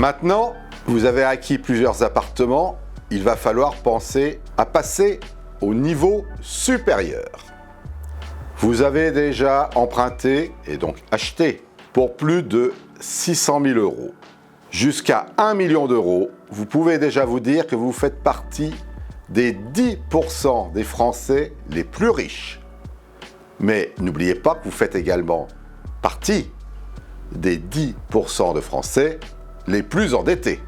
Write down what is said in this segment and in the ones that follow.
Maintenant, vous avez acquis plusieurs appartements, il va falloir penser à passer au niveau supérieur. Vous avez déjà emprunté et donc acheté pour plus de 600 000 €. Jusqu'à 1 million d'euros, vous pouvez déjà vous dire que vous faites partie des 10% des Français les plus riches. Mais n'oubliez pas que vous faites également partie des 10% de Français les plus endettés.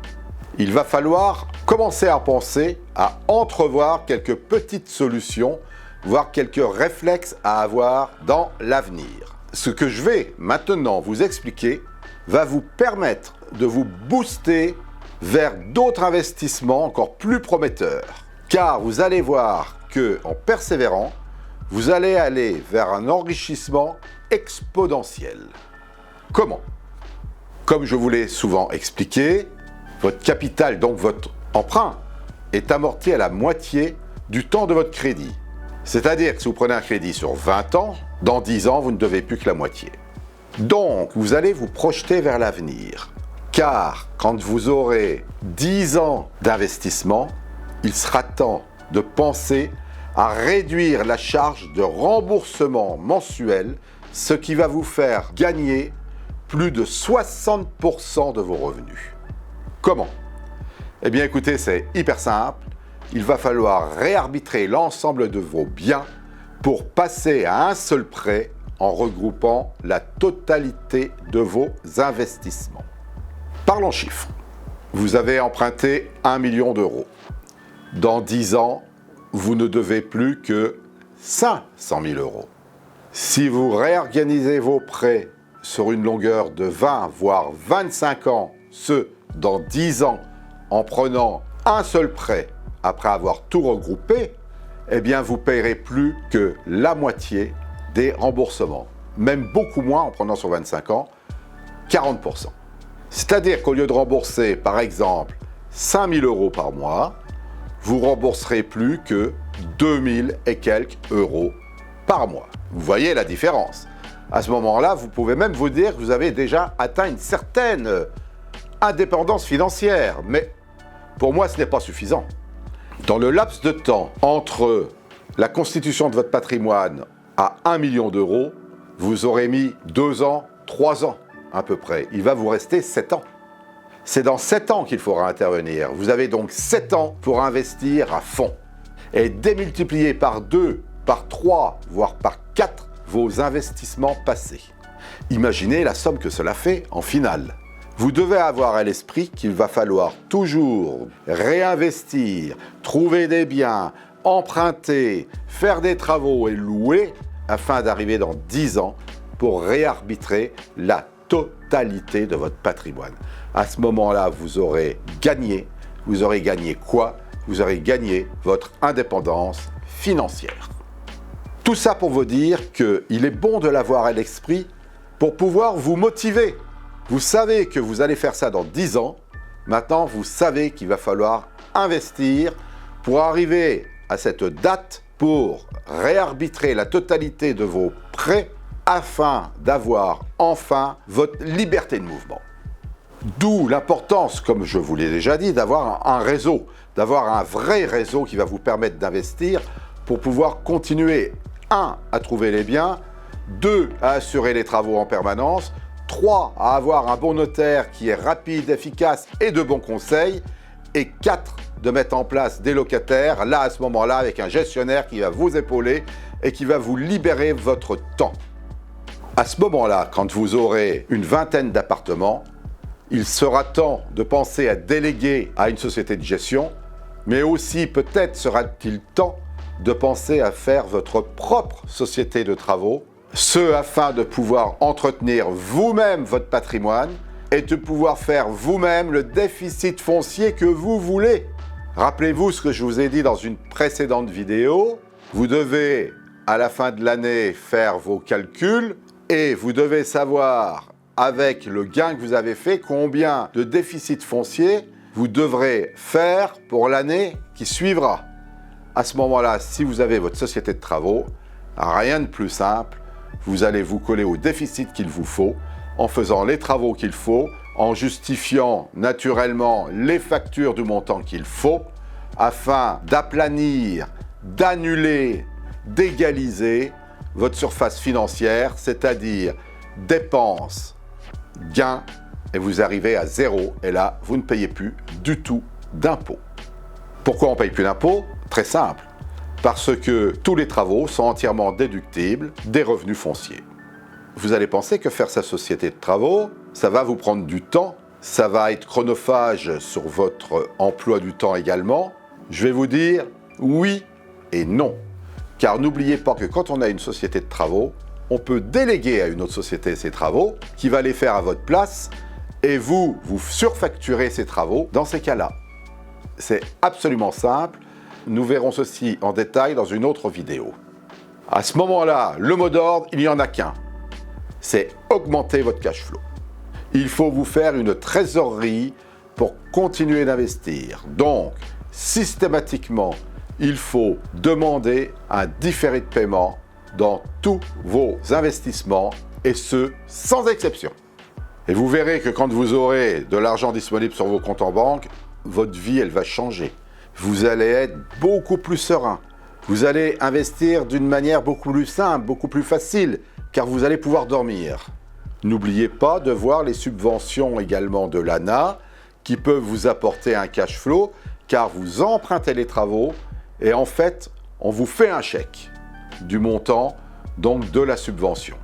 Il va falloir commencer à penser à entrevoir quelques petites solutions, voire quelques réflexes à avoir dans l'avenir. Ce que je vais maintenant vous expliquer va vous permettre de vous booster vers d'autres investissements encore plus prometteurs. Car vous allez voir que en persévérant, vous allez aller vers un enrichissement exponentiel. Comment? Comme je vous l'ai souvent expliqué, votre capital, donc votre emprunt, est amorti à la moitié du temps de votre crédit. C'est-à-dire que si vous prenez un crédit sur 20 ans, dans 10 ans, vous ne devez plus que la moitié. Donc, vous allez vous projeter vers l'avenir. Car quand vous aurez 10 ans d'investissement, il sera temps de penser à réduire la charge de remboursement mensuel, ce qui va vous faire gagner plus de 60% de vos revenus. Comment? Eh bien écoutez, c'est hyper simple. Il va falloir réarbitrer l'ensemble de vos biens pour passer à un seul prêt en regroupant la totalité de vos investissements. Parlons chiffres. Vous avez emprunté 1 million d'euros. Dans 10 ans, vous ne devez plus que 500 000 €. Si vous réorganisez vos prêts sur une longueur de 20 voire 25 ans, ce dans 10 ans, en prenant un seul prêt après avoir tout regroupé, eh bien vous payerez plus que la moitié des remboursements. Même beaucoup moins en prenant sur 25 ans, 40%. C'est-à-dire qu'au lieu de rembourser, par exemple, 5 000 € par mois, vous rembourserez plus que 2 000 et quelques euros par mois. Vous voyez la différence. À ce moment-là, vous pouvez même vous dire que vous avez déjà atteint une certaine indépendance financière. Mais pour moi, ce n'est pas suffisant. Dans le laps de temps entre la constitution de votre patrimoine à 1 million d'euros, vous aurez mis 2 ans, 3 ans à peu près. Il va vous rester 7 ans. C'est dans 7 ans qu'il faudra intervenir. Vous avez donc 7 ans pour investir à fond et démultiplier par 2, par 3, voire par 4 vos investissements passés. Imaginez la somme que cela fait en finale. Vous devez avoir à l'esprit qu'il va falloir toujours réinvestir, trouver des biens, emprunter, faire des travaux et louer afin d'arriver dans 10 ans pour réarbitrer la totalité de votre patrimoine. À ce moment-là, vous aurez gagné. Vous aurez gagné quoi? Vous aurez gagné votre indépendance financière. Tout ça pour vous dire qu'il est bon de l'avoir à l'esprit pour pouvoir vous motiver. Vous savez que vous allez faire ça dans 10 ans. Maintenant, vous savez qu'il va falloir investir pour arriver à cette date pour réarbitrer la totalité de vos prêts afin d'avoir enfin votre liberté de mouvement. D'où l'importance, comme je vous l'ai déjà dit, d'avoir un réseau, d'avoir un vrai réseau qui va vous permettre d'investir pour pouvoir continuer, 1, à trouver les biens, 2, à assurer les travaux en permanence, 3, à avoir un bon notaire qui est rapide, efficace et de bons conseils, et 4, de mettre en place des locataires, là à ce moment-là, avec un gestionnaire qui va vous épauler et qui va vous libérer votre temps. À ce moment-là, quand vous aurez une vingtaine d'appartements, il sera temps de penser à déléguer à une société de gestion, mais aussi peut-être sera-t-il temps de penser à faire votre propre société de travaux, ce afin de pouvoir entretenir vous-même votre patrimoine et de pouvoir faire vous-même le déficit foncier que vous voulez. Rappelez-vous ce que je vous ai dit dans une précédente vidéo, vous devez à la fin de l'année faire vos calculs et vous devez savoir avec le gain que vous avez fait, combien de déficit foncier vous devrez faire pour l'année qui suivra. À ce moment-là, si vous avez votre société de travaux, rien de plus simple, vous allez vous coller au déficit qu'il vous faut en faisant les travaux qu'il faut, en justifiant naturellement les factures du montant qu'il faut afin d'aplanir, d'annuler, d'égaliser votre surface financière, c'est-à-dire dépenses, gains, et vous arrivez à zéro. Et là, vous ne payez plus du tout d'impôts. Pourquoi on ne paye plus d'impôts? Très simple. Parce que tous les travaux sont entièrement déductibles des revenus fonciers. Vous allez penser que faire sa société de travaux, ça va vous prendre du temps, ça va être chronophage sur votre emploi du temps également. Je vais vous dire oui et non. Car n'oubliez pas que quand on a une société de travaux, on peut déléguer à une autre société ces travaux qui va les faire à votre place et vous surfacturez ces travaux dans ces cas-là. C'est absolument simple. Nous verrons ceci en détail dans une autre vidéo. À ce moment-là, le mot d'ordre, il n'y en a qu'un. C'est augmenter votre cash flow. Il faut vous faire une trésorerie pour continuer d'investir. Donc, systématiquement, il faut demander un différé de paiement dans tous vos investissements et ce, sans exception. Et vous verrez que quand vous aurez de l'argent disponible sur vos comptes en banque, votre vie, elle va changer. Vous allez être beaucoup plus serein. Vous allez investir d'une manière beaucoup plus simple, beaucoup plus facile, car vous allez pouvoir dormir. N'oubliez pas de voir les subventions également de l'ANA qui peuvent vous apporter un cash flow, car vous empruntez les travaux et en fait, on vous fait un chèque du montant donc de la subvention.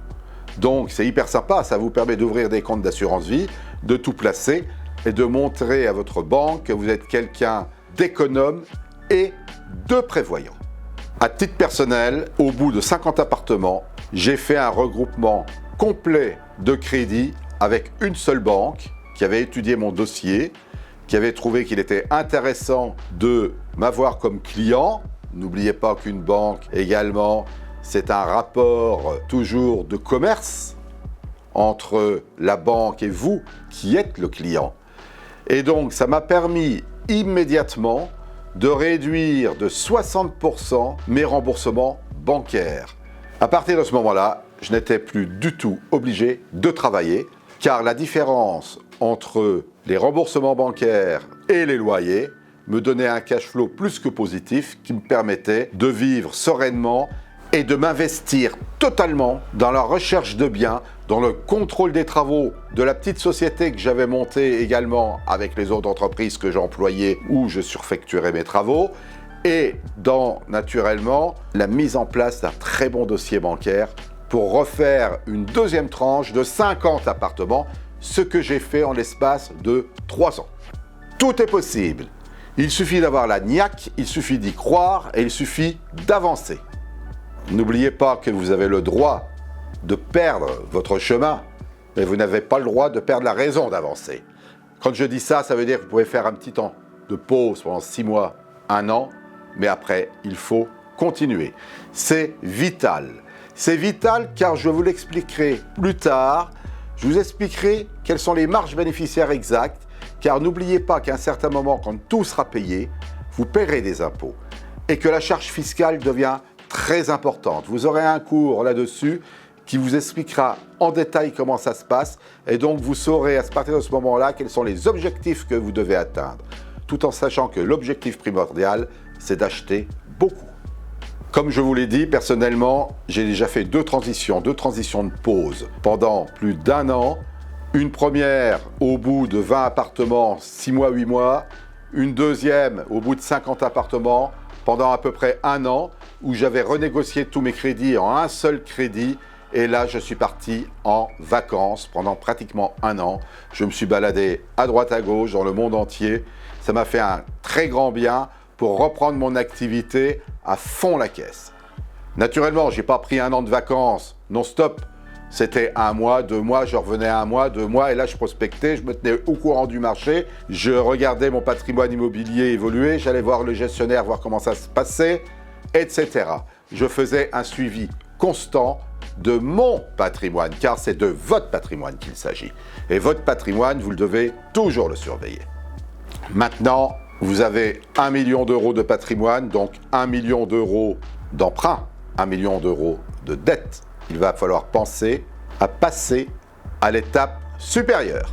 Donc c'est hyper sympa, ça vous permet d'ouvrir des comptes d'assurance vie, de tout placer et de montrer à votre banque que vous êtes quelqu'un d'économe et de prévoyant. À titre personnel, au bout de 50 appartements, j'ai fait un regroupement complet de crédits avec une seule banque qui avait étudié mon dossier, qui avait trouvé qu'il était intéressant de m'avoir comme client. N'oubliez pas qu'une banque également, c'est un rapport toujours de commerce entre la banque et vous qui êtes le client. Et donc, ça m'a permis immédiatement de réduire de 60% mes remboursements bancaires. À partir de ce moment-là, je n'étais plus du tout obligé de travailler, car la différence entre les remboursements bancaires et les loyers me donnait un cash flow plus que positif qui me permettait de vivre sereinement et de m'investir totalement dans la recherche de biens, dans le contrôle des travaux de la petite société que j'avais montée également avec les autres entreprises que j'employais où je surfacturais mes travaux et dans, naturellement, la mise en place d'un très bon dossier bancaire pour refaire une deuxième tranche de 50 appartements, ce que j'ai fait en l'espace de 3 ans. Tout est possible. Il suffit d'avoir la niaque, il suffit d'y croire et il suffit d'avancer. N'oubliez pas que vous avez le droit de perdre votre chemin, mais vous n'avez pas le droit de perdre la raison d'avancer. Quand je dis ça, ça veut dire que vous pouvez faire un petit temps de pause pendant 6 mois, 1 an, mais après, il faut continuer. C'est vital. C'est vital car je vous l'expliquerai plus tard. Je vous expliquerai quelles sont les marges bénéficiaires exactes, car n'oubliez pas qu'à un certain moment, quand tout sera payé, vous paierez des impôts et que la charge fiscale devient très importante. Vous aurez un cours là-dessus qui vous expliquera en détail comment ça se passe et donc vous saurez à partir de ce moment-là quels sont les objectifs que vous devez atteindre, tout en sachant que l'objectif primordial, c'est d'acheter beaucoup. Comme je vous l'ai dit, personnellement, j'ai déjà fait 2 transitions de pause pendant plus d'1 an. Une première au bout de 20 appartements, 6 mois, 8 mois. Une deuxième au bout de 50 appartements pendant à peu près 1 an où j'avais renégocié tous mes crédits en un seul crédit. Et là, je suis parti en vacances pendant pratiquement 1 an. Je me suis baladé à droite à gauche dans le monde entier. Ça m'a fait un très grand bien pour reprendre mon activité à fond la caisse. Naturellement, je n'ai pas pris 1 an de vacances non-stop. C'était 1 mois, 2 mois, je revenais 1 mois, 2 mois, et là je prospectais, je me tenais au courant du marché, je regardais mon patrimoine immobilier évoluer, j'allais voir le gestionnaire, voir comment ça se passait, etc. Je faisais un suivi constant de mon patrimoine, car c'est de votre patrimoine qu'il s'agit. Et votre patrimoine, vous le devez toujours le surveiller. Maintenant, vous avez 1 million d'euros de patrimoine, donc 1 million d'euros d'emprunt, 1 million d'euros de dette. Il va falloir penser à passer à l'étape supérieure.